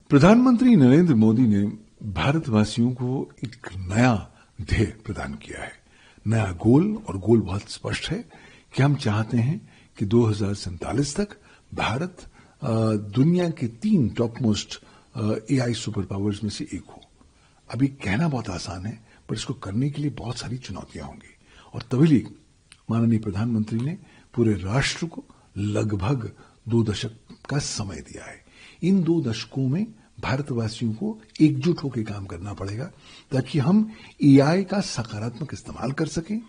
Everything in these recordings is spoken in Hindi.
प्रधानमंत्री नरेंद्र मोदी ने भारतवासियों को एक नया ध्येय प्रदान किया है, नया गोल। और गोल बहुत स्पष्ट है कि हम चाहते हैं कि 2047 तक भारत दुनिया के 3 top most AI super powers में से एक हो। अभी कहना बहुत आसान है, पर इसको करने के लिए बहुत सारी चुनौतियां होंगी। और तभी माननीय प्रधानमंत्री ने पूरे राष्ट्र को लगभग 2 दशक का समय दिया है। इन 2 दशकों में भारतवासियों को एकजुट होकर काम करना पड़ेगा ताकि हम एआई का सकारात्मक इस्तेमाल कर सकें।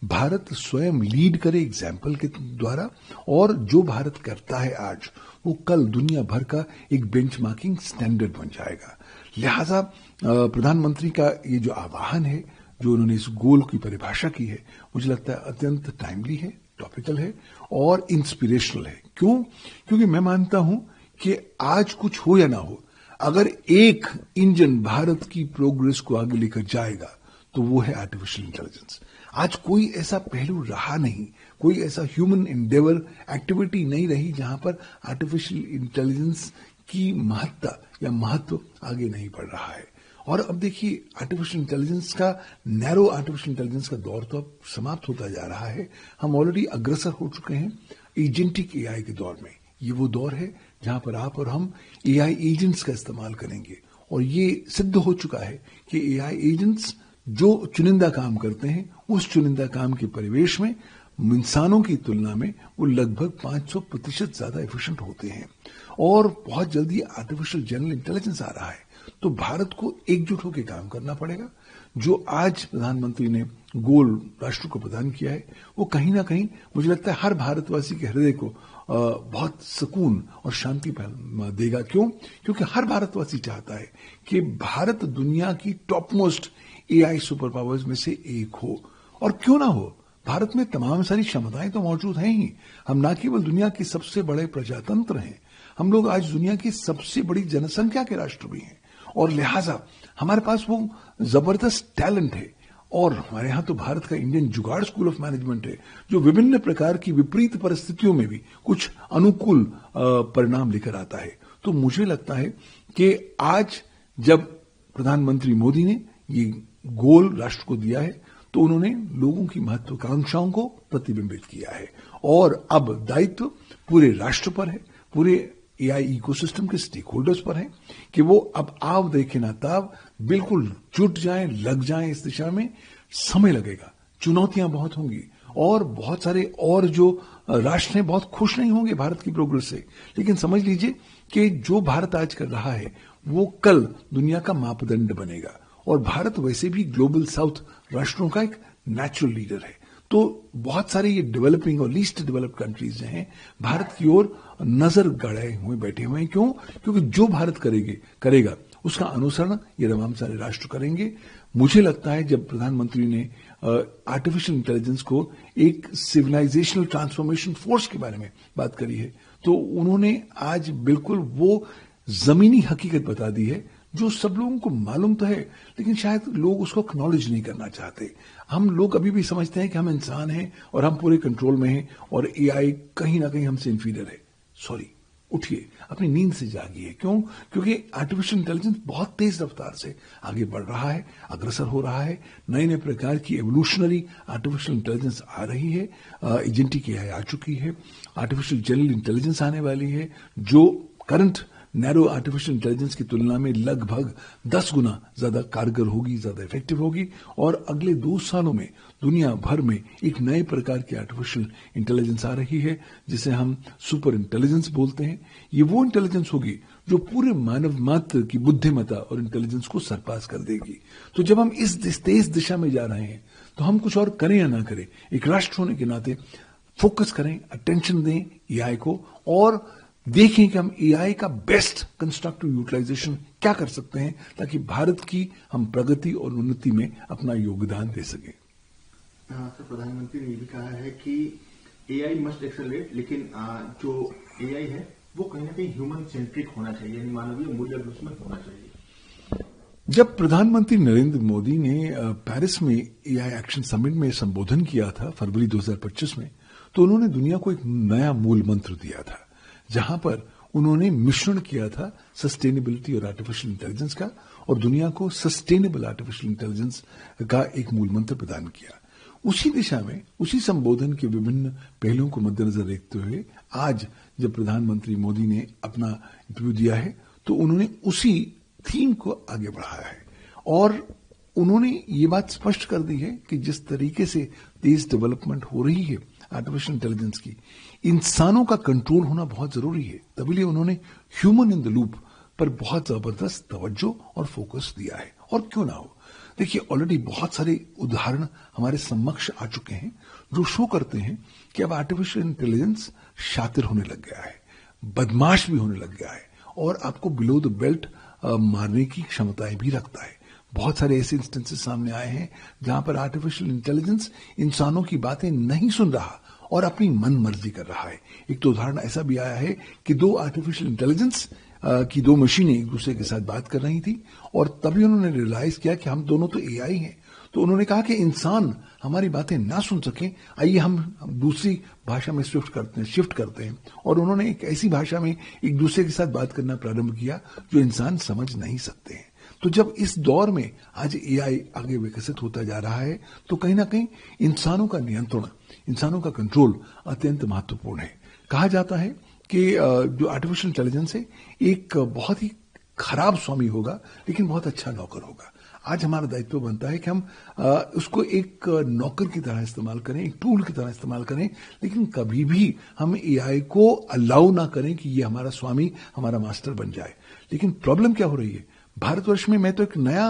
भारत स्वयं लीड करे एग्जाम्पल के द्वारा, और जो भारत करता है आज वो कल दुनिया भर का एक बेंचमार्किंग स्टैंडर्ड बन जाएगा। लिहाजा प्रधानमंत्री का ये जो आह्वान है, जो उन्होंने इस गोल की परिभाषा की है, मुझे लगता है अत्यंत टाइमली है, टॉपिकल है और इंस्पिरेशनल है। क्यों? क्योंकि मैं मानता हूं कि आज कुछ हो या ना हो, अगर एक इंजन भारत की प्रोग्रेस को आगे लेकर जाएगा तो वो है आर्टिफिशियल इंटेलिजेंस। आज कोई ऐसा पहलू रहा नहीं, कोई ऐसा ह्यूमन एंडेवर एक्टिविटी नहीं रही जहां पर आर्टिफिशियल इंटेलिजेंस की महत्ता या महत्व आगे नहीं बढ़ रहा है। और अब देखिए, आर्टिफिशियल इंटेलिजेंस का, नैरो आर्टिफिशियल इंटेलिजेंस का दौर तो अब समाप्त होता जा रहा है। हम ऑलरेडी अग्रसर हो चुके हैं एजेंटिक एआई के दौर में। ये वो दौर है जहां पर आप और हम एआई एजेंट्स का इस्तेमाल करेंगे। और ये सिद्ध हो चुका है कि एआई एजेंट्स जो चुनिंदा काम करते हैं, उस चुनिंदा काम के परिवेश में इंसानों की तुलना में वो लगभग 500% ज्यादा एफिशिएंट होते हैं। और बहुत जल्दी आर्टिफिशियल जनरल इंटेलिजेंस आ रहा है, तो भारत को एकजुट होकर काम करना पड़ेगा। जो आज प्रधानमंत्री ने गोल राष्ट्र को प्रदान किया है, वो कहीं ना कहीं मुझे लगता है हर भारतवासी के हृदय को बहुत सुकून और शांति देगा। क्यों? क्योंकि हर भारतवासी चाहता है कि भारत दुनिया की top most AI super powers में से एक हो। और क्यों ना हो, भारत में तमाम सारी क्षमताएं तो मौजूद हैं ही। हम ना केवल दुनिया के सबसे बड़े प्रजातंत्र हैं, हम लोग आज दुनिया की सबसे बड़ी जनसंख्या के राष्ट्र भी हैं। और लिहाजा हमारे पास वो जबरदस्त टैलेंट है। और हमारे यहां तो भारत का इंडियन जुगाड़ स्कूल ऑफ मैनेजमेंट है, जो विभिन्न प्रकार की विपरीत परिस्थितियों में भी कुछ अनुकूल परिणाम लेकर आता है। तो मुझे लगता है कि आज जब प्रधानमंत्री मोदी ने ये गोल राष्ट्र को दिया है, तो उन्होंने लोगों की महत्वाकांक्षाओं को प्रतिबिंबित किया है। और अब दायित्व पूरे राष्ट्र पर है, पूरे एआई इकोसिस्टम के स्टेक होल्डर्स पर है कि वो अब आव देखे ना ताव बिल्कुल जुट जाएं, लग जाएं इस दिशा में। समय लगेगा, चुनौतियां बहुत होंगी, और बहुत सारे और जो राष्ट्र हैं बहुत खुश नहीं होंगे भारत की प्रोग्रेस से। लेकिन समझ लीजिए कि जो भारत आज कर रहा है वो कल दुनिया का मापदंड बनेगा। और भारत वैसे भी ग्लोबल साउथ राष्ट्रों का एक नेचुरल लीडर है। तो बहुत सारे ये डेवलपिंग और लीस्ट डेवलप्ड कंट्रीज हैं, भारत की ओर नजर गड़ाए हुए बैठे हुए हैं। क्यों? क्योंकि जो भारत करेगा उसका अनुसरण ये तमाम सारे राष्ट्र करेंगे। मुझे लगता है जब प्रधानमंत्री ने आर्टिफिशियल इंटेलिजेंस को एक सिविलाइजेशनल ट्रांसफॉर्मेशन फोर्स के बारे में बात करी है, तो उन्होंने आज बिल्कुल वो जमीनी हकीकत बता दी है जो सब लोगों को मालूम तो है, लेकिन शायद लोग उसको एक्नॉलेज नहीं करना चाहते। हम लोग अभी भी समझते हैं कि हम इंसान हैं और हम पूरे कंट्रोल में हैं और एआई कहीं ना कहीं हमसे इंफीरियर है। सॉरी, उठिए, अपनी नींद से जागिए। क्यों? क्योंकि आर्टिफिशियल इंटेलिजेंस बहुत तेज रफ्तार से आगे बढ़ रहा है, अग्रसर हो रहा है। नए नए प्रकार की एवोल्यूशनरी आर्टिफिशियल इंटेलिजेंस आ रही है, एजेंटिक एआई आ चुकी है, आर्टिफिशियल जनरल इंटेलिजेंस आने वाली है, जो करंट नैरो आर्टिफिशियल इंटेलिजेंस की तुलना में लगभग 10 गुना ज्यादा कारगर होगी, ज्यादा इफेक्टिव होगी। और अगले 2 सालों में दुनिया भर में एक नए प्रकार की आर्टिफिशियल इंटेलिजेंस आ रही है, जिसे हम सुपर इंटेलिजेंस बोलते हैं। ये वो इंटेलिजेंस होगी जो पूरे मानव मात्र की बुद्धिमत्ता और इंटेलिजेंस को सरपास कर देगी। तो जब हम इस तेज दिशा में जा रहे हैं, तो हम कुछ और करें या ना करें, एक राष्ट्र होने के नाते फोकस करें, अटेंशन दें एआई को, और देखें कि हम एआई का बेस्ट कंस्ट्रक्टिव यूटिलाइजेशन क्या कर सकते हैं ताकि भारत की हम प्रगति और उन्नति में अपना योगदान दे सकें। सर, प्रधानमंत्री ने ये भी कहा है कि एआई मस्ट एक्सेलरेट, लेकिन जो एआई है वो कहीं ना कहीं ह्यूमन सेंट्रिक होना चाहिए, यानी मानवीय मूल्य उसमें होना चाहिए। जब प्रधानमंत्री नरेंद्र मोदी ने पेरिस में एआई एक्शन समिट में संबोधन किया था फरवरी 2025 में, तो उन्होंने दुनिया को एक नया मूल मंत्र दिया था, जहां पर उन्होंने मिश्रण किया था सस्टेनेबिलिटी और आर्टिफिशियल इंटेलिजेंस का, और दुनिया को सस्टेनेबल आर्टिफिशियल इंटेलिजेंस का एक मूल मंत्र प्रदान किया। उसी दिशा में, उसी संबोधन के विभिन्न पहलुओं को मद्देनजर रखते हुए आज जब प्रधानमंत्री मोदी ने अपना इंटरव्यू दिया है तो उन्होंने उसी थीम को आगे बढ़ाया है और उन्होंने ये बात स्पष्ट कर दी है कि जिस तरीके से तेज डेवलपमेंट हो रही है आर्टिफिशियल इंटेलिजेंस की, इंसानों का कंट्रोल होना बहुत जरूरी है। तभी उन्होंने ह्यूमन इन द लूप पर बहुत जबरदस्त तवज्जो और फोकस दिया है। और क्यों ना हो, देखिए ऑलरेडी बहुत सारे उदाहरण हमारे समक्ष आ चुके हैं जो शो करते हैं कि अब आर्टिफिशियल इंटेलिजेंस शातिर होने लग गया है, बदमाश भी होने लग गया है और आपको बिलो द बेल्ट मारने की क्षमताएं भी रखता है। बहुत सारे ऐसे इंस्टेंसेस सामने आए हैं जहां पर आर्टिफिशियल इंटेलिजेंस इंसानों की बातें नहीं सुन रहा और अपनी मन मर्जी कर रहा है। एक तो उदाहरण ऐसा भी आया है कि दो आर्टिफिशियल इंटेलिजेंस की दो मशीनें एक दूसरे के साथ बात कर रही थी और तभी उन्होंने रियलाइज किया कि हम दोनों तो एआई हैं। तो उन्होंने कहा कि इंसान हमारी बातें ना सुन सके, आइए हम दूसरी भाषा में शिफ्ट करते हैं और उन्होंने एक ऐसी भाषा में एक दूसरे के साथ बात करना प्रारंभ किया जो इंसान समझ नहीं सकते हैं। तो जब इस दौर में आज एआई आगे विकसित होता जा रहा है तो कहीं ना कहीं इंसानों का नियंत्रण, इंसानों का कंट्रोल अत्यंत महत्वपूर्ण है। कहा जाता है कि जो आर्टिफिशियल इंटेलिजेंस है एक बहुत ही खराब स्वामी होगा लेकिन बहुत अच्छा नौकर होगा। आज हमारा दायित्व बनता है कि हम उसको एक नौकर की तरह इस्तेमाल करें, एक टूल की तरह इस्तेमाल करें, लेकिन कभी भी हम एआई को अलाउ ना करें कि ये हमारा स्वामी, हमारा मास्टर बन जाए। लेकिन प्रॉब्लम क्या हो रही है भारतवर्ष में, मैं तो एक नया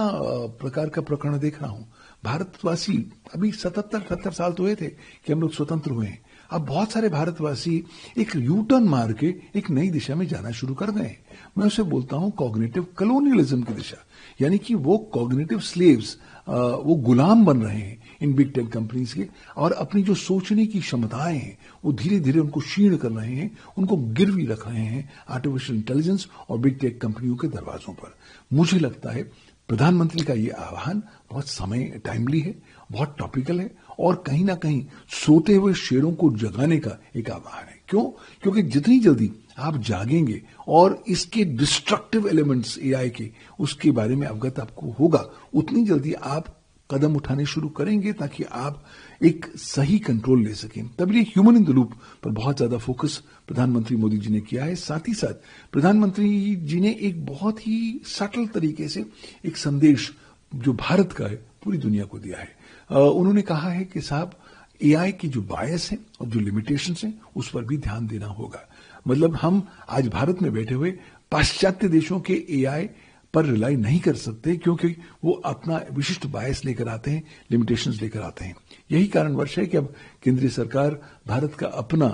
प्रकार का प्रकरण देख रहा हूं। भारतवासी अभी 77-78 साल तो हुए थे कि हम लोग स्वतंत्र हुए हैं। अब बहुत सारे भारतवासी एक यू टर्न मार के एक नई दिशा में जाना शुरू कर गए हैं। मैं उसे बोलता हूं कॉग्निटिव कॉलोनियलिज्म की दिशा, यानी कि वो कॉग्निटिव स्लेव्स, वो गुलाम बन रहे हैं इन बिग टेक कंपनीज के और अपनी जो सोचने की क्षमताएं हैं वो धीरे धीरे उनको क्षीण कर रहे हैं, उनको गिरवी रख रहे हैं आर्टिफिशियल इंटेलिजेंस और बिग टेक कंपनियों के दरवाजों पर। मुझे लगता है प्रधानमंत्री का ये आह्वान बहुत समय टाइमली है, बहुत टॉपिकल है और कहीं ना कहीं सोते हुए शेरों को जगाने का एक आह्वान है। क्यों? क्योंकि जितनी जल्दी आप जागेंगे और इसके डिस्ट्रक्टिव एलिमेंट्स एआई के उसके बारे में अवगत आपको होगा, उतनी जल्दी आप कदम उठाने शुरू करेंगे ताकि आप एक सही कंट्रोल ले सकें। तभी ह्यूमन इन द लूप पर बहुत ज्यादा फोकस प्रधानमंत्री मोदी जी ने किया है। साथ ही साथ प्रधानमंत्री जी ने एक बहुत ही सटल तरीके से एक संदेश जो भारत का है पूरी दुनिया को दिया है। उन्होंने कहा है कि साहब एआई की जो बायस है और जो लिमिटेशंस हैं उस पर भी ध्यान देना होगा। मतलब हम आज भारत में बैठे हुए पाश्चात्य देशों के एआई पर रिलाई नहीं कर सकते क्योंकि वो अपना विशिष्ट बायस लेकर आते हैं, लिमिटेशंस लेकर आते हैं। यही कारणवश है कि अब केंद्रीय सरकार भारत का अपना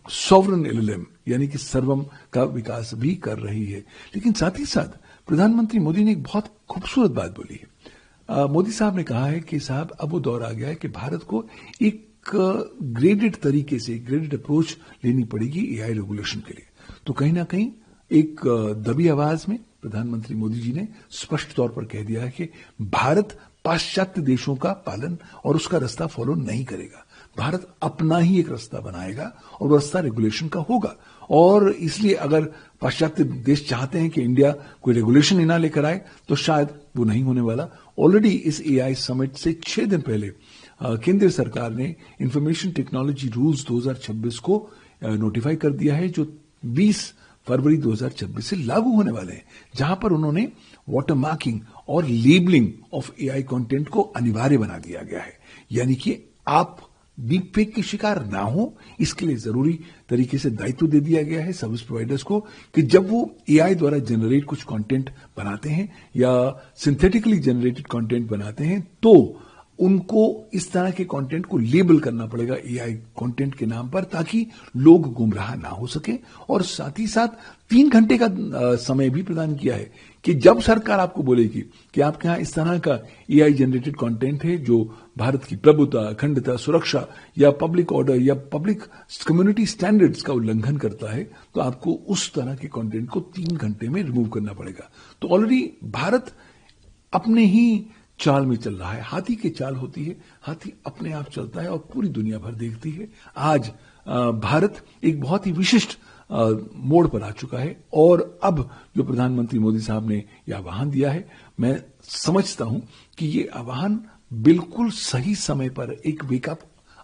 सॉवरन एलएलएम यानी कि सर्वम का विकास भी कर रही है। लेकिन साथ ही साथ प्रधानमंत्री मोदी ने एक बहुत खूबसूरत बात बोली है। मोदी साहब ने कहा है कि साहब अब वो दौर आ गया है कि भारत को एक ग्रेडेड तरीके से, ग्रेडेड अप्रोच लेनी पड़ेगी एआई रेगुलेशन के लिए। तो कहीं ना कहीं एक दबी आवाज में प्रधानमंत्री मोदी जी ने स्पष्ट तौर पर कह दिया है कि भारत पाश्चात्य देशों का पालन और उसका रास्ता फॉलो नहीं करेगा। भारत अपना ही एक रास्ता बनाएगा और वो रास्ता रेगुलेशन का होगा। और इसलिए अगर पाश्चात्य देश चाहते हैं कि इंडिया कोई रेगुलेशन ही ना लेकर आए तो शायद वो नहीं होने वाला। ऑलरेडी इस एआई समिट से 6 दिन पहले केंद्र सरकार ने इंफॉर्मेशन टेक्नोलॉजी रूल्स 2026 को नोटिफाई कर दिया है जो 20 फरवरी 2026 से लागू होने वाले हैं, जहां पर उन्होंने वाटर मार्किंग और लेबलिंग ऑफ एआई कंटेंट को अनिवार्य बना दिया गया है। यानी कि आप डीप फेक के शिकार ना हो, इसके लिए जरूरी तरीके से दायित्व दे दिया गया है सर्विस प्रोवाइडर्स को कि जब वो एआई द्वारा जनरेट कुछ कंटेंट बनाते हैं या सिंथेटिकली जनरेटेड कंटेंट बनाते हैं तो उनको इस तरह के कंटेंट को लेबल करना पड़ेगा एआई कंटेंट के नाम पर ताकि लोग गुमराह ना हो सके। और साथ ही साथ 3 घंटे का समय भी प्रदान किया है कि जब सरकार आपको बोलेगी कि आपके यहां इस तरह का एआई जनरेटेड कंटेंट है जो भारत की प्रभुता, अखंडता, सुरक्षा या पब्लिक ऑर्डर या पब्लिक कम्युनिटी स्टैंडर्ड्स का उल्लंघन करता है तो आपको उस तरह के कंटेंट को 3 घंटे में रिमूव करना पड़ेगा। तो ऑलरेडी भारत अपने ही चाल में चल रहा है। हाथी की चाल होती है, हाथी अपने आप चलता है और पूरी दुनिया भर देखती है। आज भारत एक बहुत ही विशिष्ट मोड़ पर आ चुका है। और अब जो प्रधानमंत्री मोदी साहब ने यह आह्वान दिया है, मैं समझता हूं कि ये आह्वान बिल्कुल सही समय पर एक वेकअप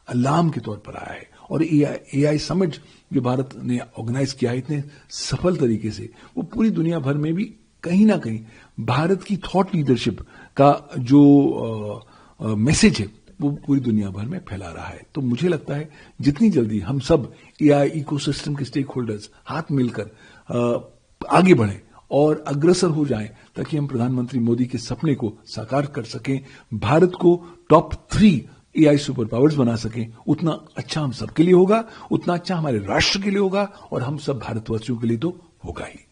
अलार्म के तौर पर आया है। और एआई समिट जो भारत ने ऑर्गेनाइज किया है इतने सफल तरीके से, वो पूरी दुनिया भर में भी कहीं ना कहीं भारत की थॉट लीडरशिप का जो मैसेज है वो पूरी दुनिया भर में फैला रहा है। तो मुझे लगता है जितनी जल्दी हम सब एआई इकोसिस्टम के स्टेक होल्डर्स हाथ मिलकर आगे बढ़ें और अग्रसर हो जाएं, ताकि हम प्रधानमंत्री मोदी के सपने को साकार कर सकें, भारत को टॉप 3 एआई सुपर पावर्स बना सकें, उतना अच्छा हम सबके लिए होगा, उतना अच्छा हमारे राष्ट्र के लिए होगा और हम सब भारतवासियों के लिए तो होगा ही।